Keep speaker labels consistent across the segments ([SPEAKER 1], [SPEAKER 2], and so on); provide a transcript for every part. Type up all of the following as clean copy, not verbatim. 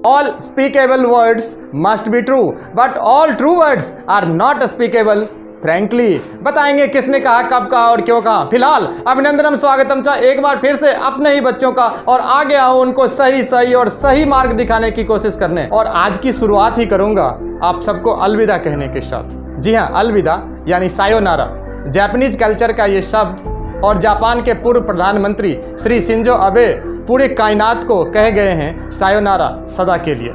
[SPEAKER 1] All speakable words must be true, but all true words are not speakable frankly. बताएंगे किसने कहा, कब कहा और क्यों कहा। फिलहाल अभिनंदनम स्वागतम चा एक बार फिर से अपने ही बच्चों का, और आगे आओ उनको सही और सही मार्ग दिखाने की कोशिश करने। और आज की शुरुआत ही करूंगा आप सबको अलविदा कहने के साथ। जी हाँ, अलविदा यानी सायोनारा, जापानीज कल्चर का ये शब्द, और जापान के पूर्व प्रधानमंत्री श्री शिंजो अबे पूरे कायनात को कह गए हैं सायोनारा सदा के लिए।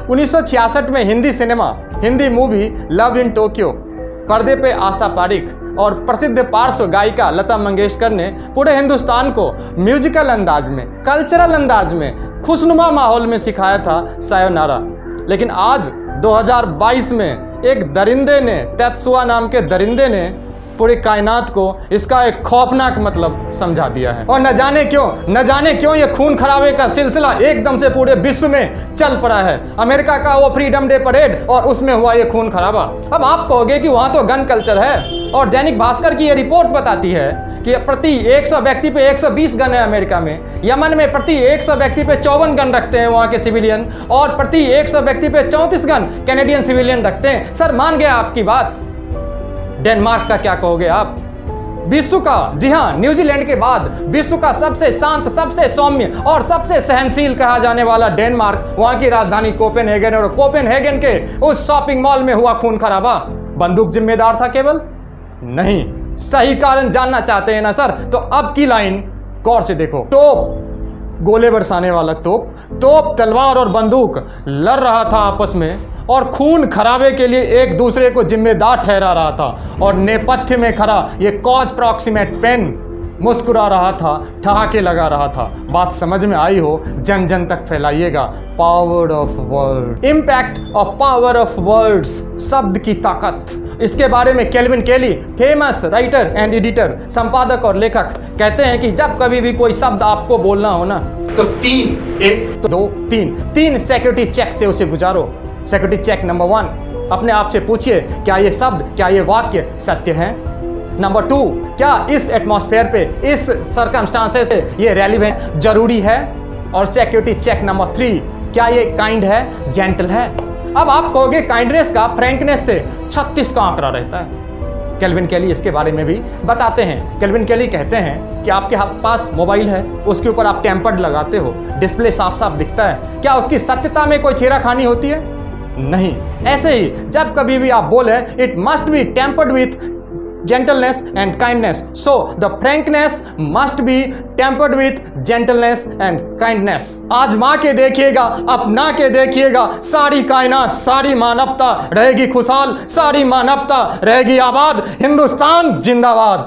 [SPEAKER 1] 1966 में Hindi cinema, Hindi movie love in Tokyo, पर्दे पे आशा पारिक और प्रसिद्ध पार्श्व गायिका लता मंगेशकर ने पूरे हिंदुस्तान को म्यूजिकल अंदाज में, कल्चरल अंदाज में, खुशनुमा माहौल में सिखाया था सायोनारा। लेकिन आज 2022 में एक दरिंदे ने, तेत्सुआ नाम के दरिंदे ने पूरी कायनात को इसका एक खौफनाक मतलब समझा दिया है। और न जाने क्यों ये खून खराबे का सिलसिला एकदम से पूरे विश्व में चल पड़ा है। अमेरिका का वो फ्रीडम डे परेड और उसमें हुआ ये खून खराबा। अब आप कहोगे कि वहां तो गन कल्चर है, और दैनिक भास्कर की ये रिपोर्ट बताती है कि प्रति 100 व्यक्ति पे 120 गन है अमेरिका में। यमन में प्रति 100 व्यक्ति पे 54 गन रखते हैं वहां के सिविलियन, और प्रति 100 व्यक्ति पे 34 गन कैनेडियन सिविलियन रखते हैं। सर मान गया आपकी बात। डेनमार्क का क्या कहोगे आप? विश्व का, जी हां, न्यूजीलैंड के बाद विश्व का सबसे शांत, सबसे सौम्य और सबसे सहनशील कहा जाने वाला डेनमार्क, वहां की राजधानी कोपेनहेगन, और कोपेनहेगन के उस शॉपिंग मॉल में हुआ खून खराबा बंदूक जिम्मेदार था केवल? नहीं। सही कारण जानना चाहते हैं ना सर, तो अब की लाइन गौर से देखो। तोप, गोले बरसाने वाला तोप, तलवार और बंदूक लड़ रहा था आपस में, और खून खराबे के लिए एक दूसरे को जिम्मेदार ठहरा रहा था। और नेपथ्य में खड़ा ये कॉज प्रॉक्सिमेट पेन मुस्कुरा रहा था, ठहाके लगा रहा था। बात समझ में आई हो, जन जन तक फैलाइएगा। Power of word, impact of power of words, शब्द की ताकत। इसके बारे में केल्विन केली, फेमस राइटर एंड एडिटर, संपादक और लेखक, कहते हैं कि जब कभी भी कोई शब्द आपको बोलना हो ना, तो 3 सिक्योरिटी चेक से उसे गुजारो। सिक्योरिटी चेक नंबर 1, अपने आप से पूछिए, क्या ये शब्द, क्या ये वाक्य सत्य है? नंबर 2, क्या इस एटमॉस्फेयर पे, इस सर्कमस्टांसेस से ये रेलिवेंट, जरूरी है? और सिक्योरिटी चेक नंबर 3, क्या ये काइंड है, जेंटल है? अब आप कहोगे काइंडनेस का, फ्रैंकनेस से 36 का आंकड़ा रहता है। केल्विन केली इसके बारे में भी बताते हैं। केल्विन केली कहते हैं कि आपके पास मोबाइल है, उसके ऊपर आप टेम्पर्ड लगाते हो, डिस्प्ले साफ साफ दिखता है, क्या उसकी सत्यता में कोई छेड़खानी होती है? नहीं। ऐसे ही जब कभी भी आप बोले, it must be tempered with gentleness and kindness, so the frankness must be tempered with gentleness and kindness. आजमा के देखिएगा, अपना के देखिएगा, सारी कायनात, सारी मानवता रहेगी खुशहाल, सारी मानवता रहेगी आबाद। हिंदुस्तान जिंदाबाद।